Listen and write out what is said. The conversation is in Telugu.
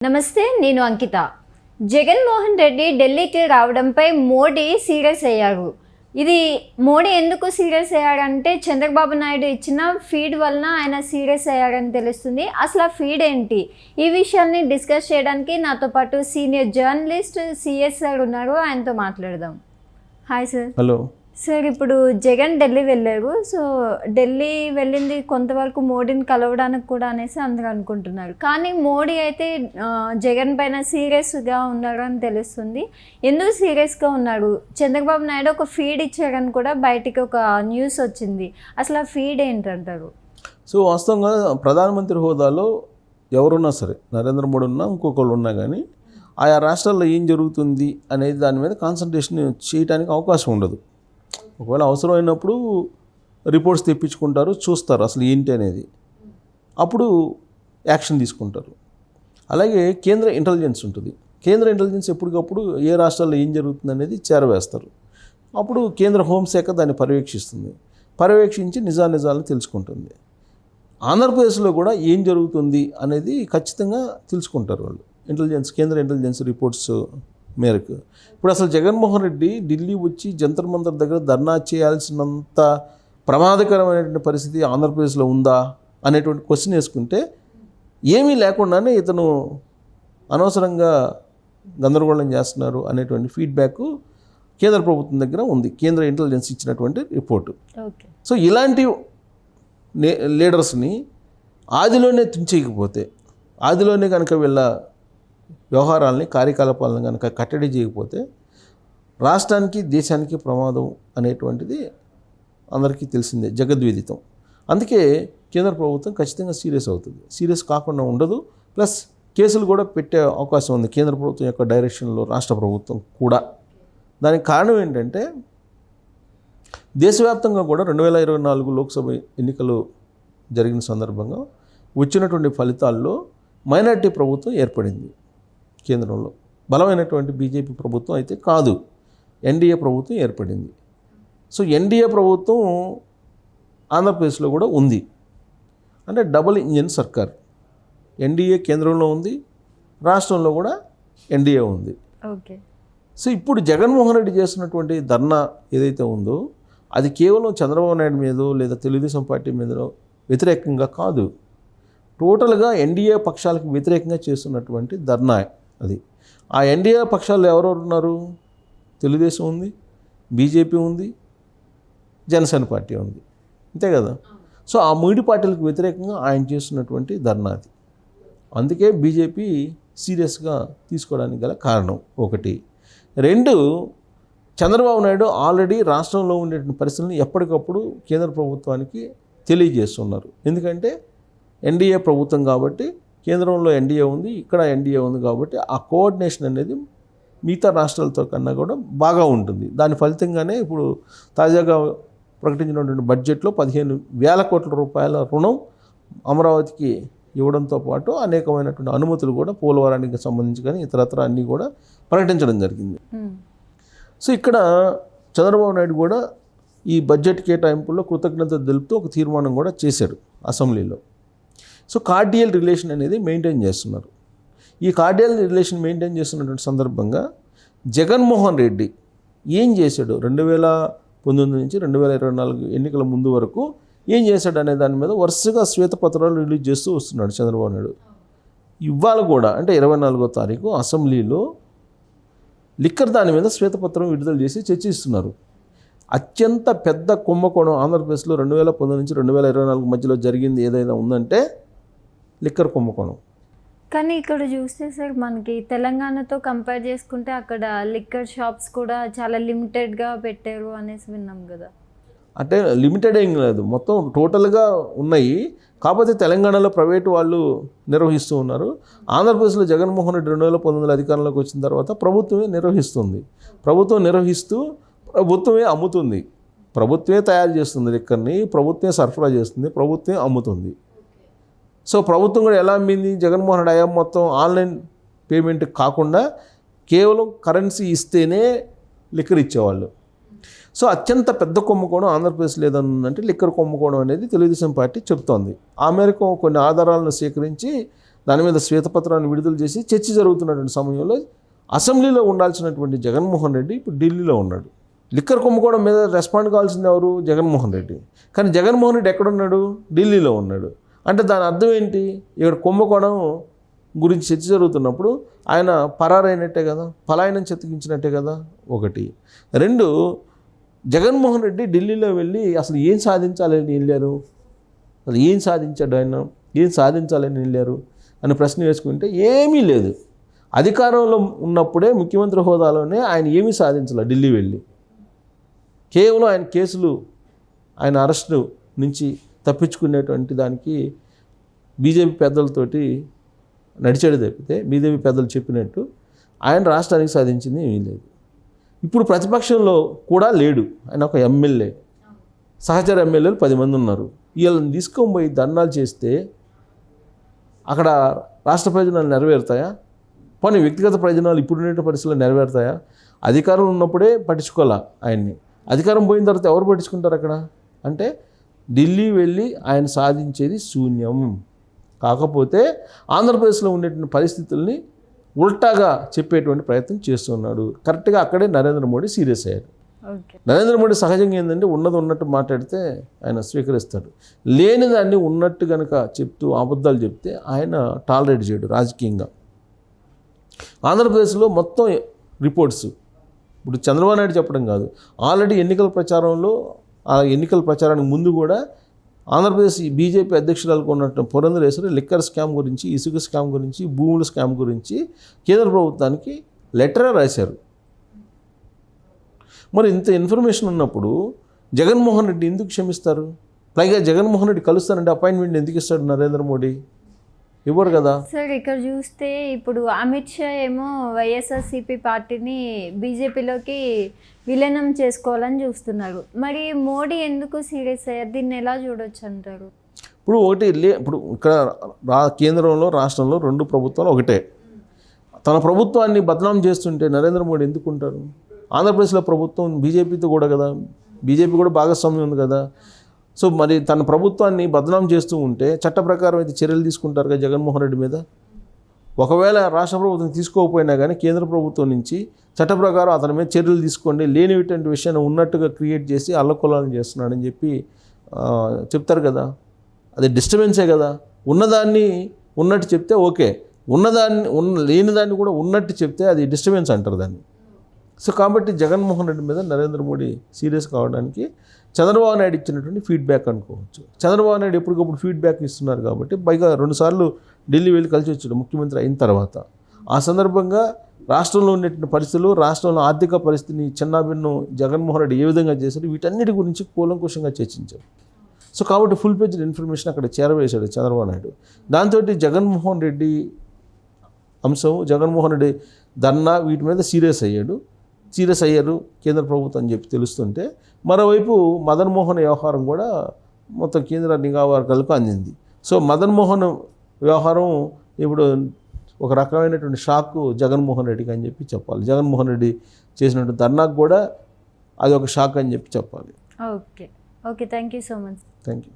నమస్తే, నేను అంకిత. జగన్మోహన్ రెడ్డి ఢిల్లీకి రావడంపై మోడీ సీరియస్ అయ్యారు. ఇది మోడీ ఎందుకు సీరియస్ అయ్యారంటే చంద్రబాబు నాయుడు ఇచ్చిన ఫీడ్ వలన ఆయన సీరియస్ అయ్యారని తెలుస్తుంది. అసలు ఆ ఫీడ్ ఏంటి? ఈ విషయాల్ని డిస్కస్ చేయడానికి నాతో పాటు సీనియర్ జర్నలిస్ట్ సిఎస్ సార్ ఉన్నారు. ఆయనతో మాట్లాడదాం. Hi sir. హలో సార్, ఇప్పుడు జగన్ ఢిల్లీ వెళ్ళారు. సో ఢిల్లీ వెళ్ళింది కొంతవరకు మోడీని కలవడానికి కూడా అనేసి అందరూ అనుకుంటున్నారు. కానీ మోడీ అయితే జగన్ పైన సీరియస్గా ఉన్నారు అని తెలుస్తుంది. ఎందుకు సీరియస్గా ఉన్నారు? చంద్రబాబు నాయుడు ఒక ఫీడ్ ఇచ్చారని కూడా బయటికి ఒక న్యూస్ వచ్చింది. అసలు ఆ ఫీడ్ ఏంటంటారు? సో వాస్తవంగా ప్రధానమంత్రి హోదాలో ఎవరున్నా సరే, నరేంద్ర మోడీ ఉన్నా ఇంకొకళ్ళు ఉన్నా కానీ ఆయా రాష్ట్రాల్లో ఏం జరుగుతుంది అనేది దాని మీద కాన్సన్ట్రేషన్ చేయడానికి అవకాశం ఉండదు. ఒకవేళ అవసరమైనప్పుడు రిపోర్ట్స్ తెప్పించుకుంటారు, చూస్తారు అసలు ఏంటి అనేది, అప్పుడు యాక్షన్ తీసుకుంటారు. అలాగే కేంద్ర ఇంటెలిజెన్స్ ఉంటుంది. కేంద్ర ఇంటెలిజెన్స్ ఎప్పటికప్పుడు ఏ రాష్ట్రాల్లో ఏం జరుగుతుంది అనేది చేరవేస్తారు. అప్పుడు కేంద్ర హోంశాఖ దాన్ని పర్యవేక్షిస్తుంది. పర్యవేక్షించి నిజాలను తెలుసుకుంటుంది. ఆంధ్రప్రదేశ్లో కూడా ఏం జరుగుతుంది అనేది ఖచ్చితంగా తెలుసుకుంటారు వాళ్ళు, కేంద్ర ఇంటెలిజెన్స్ రిపోర్ట్స్ మేరకు. ఇప్పుడు అసలు జగన్మోహన్ రెడ్డి ఢిల్లీ వచ్చి జంతర్ మంతర్ దగ్గర ధర్నా చేయాల్సినంత ప్రమాదకరమైనటువంటి పరిస్థితి ఆంధ్రప్రదేశ్లో ఉందా అనేటువంటి క్వశ్చన్ వేసుకుంటే ఏమీ లేకుండానే ఇతను అనవసరంగా గందరగోళం చేస్తున్నారు అనేటువంటి ఫీడ్బ్యాక్ కేంద్ర ప్రభుత్వం దగ్గర ఉంది, కేంద్ర ఇంటెలిజెన్స్ ఇచ్చినటువంటి రిపోర్టు. సో ఇలాంటి లీడర్స్ని ఆదిలోనే తుంచేయకపోతే, ఆదిలోనే కనుక వీళ్ళ వ్యవహారాలని కార్యకలాపాలను కనుక కట్టడి చేయకపోతే రాష్ట్రానికి దేశానికి ప్రమాదం అనేటువంటిది అందరికీ తెలిసిందే, జగద్విదితం. అందుకే కేంద్ర ప్రభుత్వం ఖచ్చితంగా సీరియస్ అవుతుంది. సీరియస్ కాకుండా ఉండదు. ప్లస్ కేసులు కూడా పెట్టే అవకాశం ఉంది కేంద్ర ప్రభుత్వం యొక్క డైరెక్షన్లో, రాష్ట్ర ప్రభుత్వం కూడా. దానికి కారణం ఏంటంటే దేశవ్యాప్తంగా కూడా 2024 లోక్సభ ఎన్నికలు జరిగిన సందర్భంగా వచ్చినటువంటి ఫలితాల్లో మైనారిటీ ప్రభుత్వం ఏర్పడింది. కేంద్రంలో బలమైనటువంటి బీజేపీ ప్రభుత్వం అయితే కాదు, ఎన్డీఏ ప్రభుత్వం ఏర్పడింది. సో ఎన్డీఏ ప్రభుత్వం ఆంధ్రప్రదేశ్లో కూడా ఉంది. అంటే డబుల్ ఇంజిన్ సర్కార్. ఎన్డీఏ కేంద్రంలో ఉంది, రాష్ట్రంలో కూడా ఎన్డీఏ ఉంది. ఓకే. సో ఇప్పుడు జగన్మోహన్ రెడ్డి చేస్తున్నటువంటి ధర్నా ఏదైతే ఉందో అది కేవలం చంద్రబాబు నాయుడు మీదో లేదా తెలుగుదేశం పార్టీ మీదో వ్యతిరేకంగా కాదు, టోటల్గా ఎన్డీఏ పక్షాలకు వ్యతిరేకంగా చేస్తున్నటువంటి ధర్నా అది. ఆ ఎన్డీఏ పక్షాల్లో ఎవరెవరు ఉన్నారు? తెలుగుదేశం ఉంది, బీజేపీ ఉంది, జనసేన పార్టీ ఉంది, అంతే కదా. సో ఆ 3 పార్టీలకు వ్యతిరేకంగా ఆయన చేస్తున్నటువంటి ధర్నా అది. అందుకే బీజేపీ సీరియస్గా తీసుకోవడానికి గల కారణం ఒకటి. 2, చంద్రబాబు నాయుడు ఆల్రెడీ రాష్ట్రంలో ఉండేటువంటి పరిస్థితులను ఎప్పటికప్పుడు కేంద్ర ప్రభుత్వానికి తెలియజేస్తున్నారు. ఎందుకంటే ఎన్డీఏ ప్రభుత్వం కాబట్టి, కేంద్రంలో ఎన్డీఏ ఉంది, ఇక్కడ ఎన్డీఏ ఉంది కాబట్టి ఆ కోఆర్డినేషన్ అనేది మిగతా రాష్ట్రాలతో కన్నా కూడా బాగా ఉంటుంది. దాని ఫలితంగానే ఇప్పుడు తాజాగా ప్రకటించినటువంటి బడ్జెట్లో 15,000 కోట్ల రూపాయల రుణం అమరావతికి ఇవ్వడంతో పాటు అనేకమైనటువంటి అనుమతులు కూడా పోలవరానికి సంబంధించి కానీ ఇతరత్ర అన్నీ కూడా ప్రకటించడం జరిగింది. సో ఇక్కడ చంద్రబాబు నాయుడు కూడా ఈ బడ్జెట్ కేటాయింపుల్లో కృతజ్ఞత తెలుపుతూ ఒక తీర్మానం కూడా చేశాడు అసెంబ్లీలో. సో కార్డియల్ రిలేషన్ అనేది మెయింటైన్ చేస్తున్నారు. ఈ కార్డియల్ రిలేషన్ మెయింటైన్ చేస్తున్నటువంటి సందర్భంగా జగన్మోహన్ రెడ్డి ఏం చేశాడు 2019 నుంచి 2024 ఎన్నికల ముందు వరకు ఏం చేశాడు అనే దాని మీద వరుసగా శ్వేతపత్రాలు రిలీజ్ చేస్తూ వస్తున్నాడు చంద్రబాబు నాయుడు. ఇవాళ కూడా అంటే 24వ తారీఖు అసెంబ్లీలో లిక్కర్ దాని మీద శ్వేతపత్రం విడుదల చేసి చర్చిస్తున్నారు. అత్యంత పెద్ద కుంభకోణం ఆంధ్రప్రదేశ్లో 2019 నుంచి 2024 మధ్యలో జరిగింది ఏదైనా ఉందంటే లిక్కర్ కుంభకోణం. కానీ ఇక్కడ చూస్తే సార్, మనకి తెలంగాణతో కంపేర్ చేసుకుంటే అక్కడ లిక్కర్ షాప్స్ కూడా చాలా లిమిటెడ్గా పెట్టారు అనేసి విన్నాం కదా. అంటే లిమిటెడ్ ఏం లేదు, మొత్తం టోటల్గా ఉన్నాయి. కాకపోతే తెలంగాణలో ప్రైవేటు వాళ్ళు నిర్వహిస్తూ ఉన్నారు. ఆంధ్రప్రదేశ్లో జగన్మోహన్ రెడ్డి 2019 అధికారంలోకి వచ్చిన తర్వాత ప్రభుత్వమే నిర్వహిస్తుంది. ప్రభుత్వం నిర్వహిస్తూ ప్రభుత్వమే అమ్ముతుంది, ప్రభుత్వమే తయారు చేస్తుంది లిక్కర్ని, ప్రభుత్వమే సరఫరా చేస్తుంది, ప్రభుత్వమే అమ్ముతుంది. సో ప్రభుత్వం కూడా ఎలా అమ్మింది? జగన్మోహన్ రెడ్డి అయ్యాం మొత్తం ఆన్లైన్ పేమెంట్ కాకుండా కేవలం కరెన్సీ ఇస్తేనే లిక్కర్ ఇచ్చేవాళ్ళు. సో అత్యంత పెద్ద కుంభకోణం ఆంధ్రప్రదేశ్లో ఏదన్నంటే లిక్కర్ కుంభకోణం అనేది తెలుగుదేశం పార్టీ చెప్తోంది. ఆ మేరకు కొన్ని ఆధారాలను సేకరించి దాని మీద శ్వేతపత్రాన్ని విడుదల చేసి చర్చ జరుగుతున్నటువంటి సమయంలో అసెంబ్లీలో ఉండాల్సినటువంటి జగన్మోహన్ రెడ్డి ఇప్పుడు ఢిల్లీలో ఉన్నాడు. లిక్కర్ కుంభకోణం మీద రెస్పాండ్ కావాల్సింది ఎవరు? జగన్మోహన్ రెడ్డి. కానీ జగన్మోహన్ రెడ్డి ఎక్కడున్నాడు? ఢిల్లీలో ఉన్నాడు. అంటే దాని అర్థం ఏంటి? ఇక్కడ కుంభకోణం గురించి చర్చ జరుగుతున్నప్పుడు ఆయన పరారైనట్టే కదా, పలాయనం చెత్తగించినట్టే కదా. ఒకటి. రెండు, జగన్మోహన్ రెడ్డి ఢిల్లీలో వెళ్ళి అసలు ఏం సాధించాలని వెళ్ళారు, అసలు ఏం సాధించాడు ఆయన, ఏం సాధించాలని వెళ్ళారు అని ప్రశ్న వేసుకుంటే ఏమీ లేదు. అధికారంలో ఉన్నప్పుడే ముఖ్యమంత్రి హోదాలోనే ఆయన ఏమీ సాధించాలి. ఢిల్లీ వెళ్ళి కేవలం ఆయన కేసులు, ఆయన అరెస్టు నుంచి తప్పించుకునేటువంటి దానికి బీజేపీ పెద్దలతోటి నడిచాడు తప్పితే బీజేపీ పెద్దలు చెప్పినట్టు ఆయన రాష్ట్రానికి సాధించింది ఏమీ లేదు. ఇప్పుడు ప్రతిపక్షంలో కూడా లేడు. ఆయన ఒక ఎమ్మెల్యే, సహచర ఎమ్మెల్యేలు 10 మంది ఉన్నారు. వీళ్ళని తీసుకొని పోయి ధర్నాలు చేస్తే అక్కడ రాష్ట్ర ప్రయోజనాలు నెరవేరుతాయా? పోనీ వ్యక్తిగత ప్రయోజనాలు ఇప్పుడున్న పరిస్థితుల్లో నెరవేరుతాయా? అధికారం ఉన్నప్పుడే పట్టించుకోవాలా ఆయన్ని. అధికారం పోయిన తర్వాత ఎవరు పట్టించుకుంటారు అక్కడ? అంటే ఢిల్లీ వెళ్ళి ఆయన సాధించేది శూన్యం. కాకపోతే ఆంధ్రప్రదేశ్లో ఉండేటువంటి పరిస్థితుల్ని ఉల్టాగా చెప్పేటువంటి ప్రయత్నం చేస్తున్నాడు. కరెక్ట్గా అక్కడే నరేంద్ర మోడీ సీరియస్ అయ్యారు. నరేంద్ర మోడీ సహజంగా ఏంటంటే ఉన్నది ఉన్నట్టు మాట్లాడితే ఆయన స్వీకరిస్తాడు. లేని దాన్ని ఉన్నట్టు కనుక చెప్తూ అబద్ధాలు చెప్తే ఆయన టాలరేట్ చేయడు రాజకీయంగా. ఆంధ్రప్రదేశ్లో మొత్తం రిపోర్ట్స్ ఇప్పుడు చంద్రబాబు నాయుడు చెప్పడం కాదు, ఆల్రెడీ ఎన్నికల ప్రచారంలో, ఆ ఎన్నికల ప్రచారానికి ముందు కూడా ఆంధ్రప్రదేశ్ బీజేపీ అధ్యక్షురాలకు ఉన్నట్టు పురంధరేశ్వరి లిక్కర్ స్కామ్ గురించి, ఇసుక స్కామ్ గురించి, భూముల స్కామ్ గురించి కేంద్ర ప్రభుత్వానికి లెటరే రాశారు. మరి ఇంత ఇన్ఫర్మేషన్ ఉన్నప్పుడు జగన్మోహన్ రెడ్డి ఎందుకు క్షమిస్తారు? పైగా జగన్మోహన్ రెడ్డి కలుస్తానంటే అపాయింట్మెంట్ ఎందుకు ఇస్తాడు నరేంద్ర మోడీ? ఇవ్వడు కదా సార్. ఇక్కడ చూస్తే ఇప్పుడు అమిత్ షా ఏమో వైఎస్ఆర్సీపీ పార్టీని బీజేపీలోకి విలీనం చేసుకోవాలని చూస్తున్నారు. మరి మోడీ ఎందుకు సీరియస్ అయ్యారు? దీన్ని ఎలా చూడొచ్చు అంటారు? ఇప్పుడు ఇప్పుడు ఇక్కడ కేంద్రంలో, రాష్ట్రంలో 2 ప్రభుత్వాలు ఒకటే. తన ప్రభుత్వాన్ని బదనాం చేస్తుంటే నరేంద్ర మోడీ ఎందుకు ఉంటారు? ఆంధ్రప్రదేశ్లో ప్రభుత్వం బీజేపీతో కూడా కదా, బీజేపీ కూడా భాగస్వామ్యం ఉంది కదా. సో మరి తన ప్రభుత్వాన్ని బదనాం చేస్తూ ఉంటే చట్ట ప్రకారం అయితే చర్యలు తీసుకుంటారు కదా జగన్మోహన్ రెడ్డి మీద. ఒకవేళ రాష్ట్ర ప్రభుత్వం తీసుకోకపోయినా కానీ కేంద్ర ప్రభుత్వం నుంచి చట్ట ప్రకారం అతని మీద చర్యలు తీసుకోండి, లేనిటువంటి విషయాన్ని ఉన్నట్టుగా క్రియేట్ చేసి అల్లకొల్లాలని చేస్తున్నాడని చెప్పి చెప్తారు కదా. అది డిస్టర్బెన్సే కదా. ఉన్నదాన్ని ఉన్నట్టు చెప్తే ఓకే, లేనిదాన్ని కూడా ఉన్నట్టు చెప్తే అది డిస్టర్బెన్స్ అంటారు దాన్ని. సో కాబట్టి జగన్మోహన్ రెడ్డి మీద నరేంద్ర మోడీ సీరియస్ కావడానికి చంద్రబాబు నాయుడు ఇచ్చినటువంటి ఫీడ్బ్యాక్ అనుకోవచ్చు. చంద్రబాబు నాయుడు ఎప్పటికప్పుడు ఫీడ్బ్యాక్ ఇస్తున్నారు కాబట్టి పైగా 2 సార్లు ఢిల్లీ వెళ్ళి కలిసి వచ్చాడు ముఖ్యమంత్రి అయిన తర్వాత. ఆ సందర్భంగా రాష్ట్రంలో ఉండేటువంటి పరిస్థితులు, రాష్ట్రంలో ఆర్థిక పరిస్థితిని చిన్నాభిన్నం జగన్మోహన్ రెడ్డి ఏ విధంగా చేశారు, వీటన్నిటి గురించి కూలంకుషంగా చర్చించారు. సో కాబట్టి ఫుల్ పేజ్డ్ ఇన్ఫర్మేషన్ అక్కడ చేరవేశాడు చంద్రబాబు నాయుడు. దాంతో జగన్మోహన్ రెడ్డి అంశం, జగన్మోహన్ రెడ్డి ధర్నా, వీటి మీద సీరియస్ అయ్యారు కేంద్ర ప్రభుత్వం అని చెప్పి తెలుస్తుంటే, మరోవైపు మదన్ మోహన్ వ్యవహారం కూడా మొత్తం కేంద్ర నిఘా వర్గాలకు అందింది. సో మదన్ మోహన్ వ్యవహారం ఇప్పుడు ఒక రకమైనటువంటి షాక్ జగన్మోహన్ రెడ్డికి అని చెప్పి చెప్పాలి. జగన్మోహన్ రెడ్డి చేసినటువంటి ధర్నాకు కూడా అది ఒక షాక్ అని చెప్పి చెప్పాలి. Okay, thank you so much. Thank you.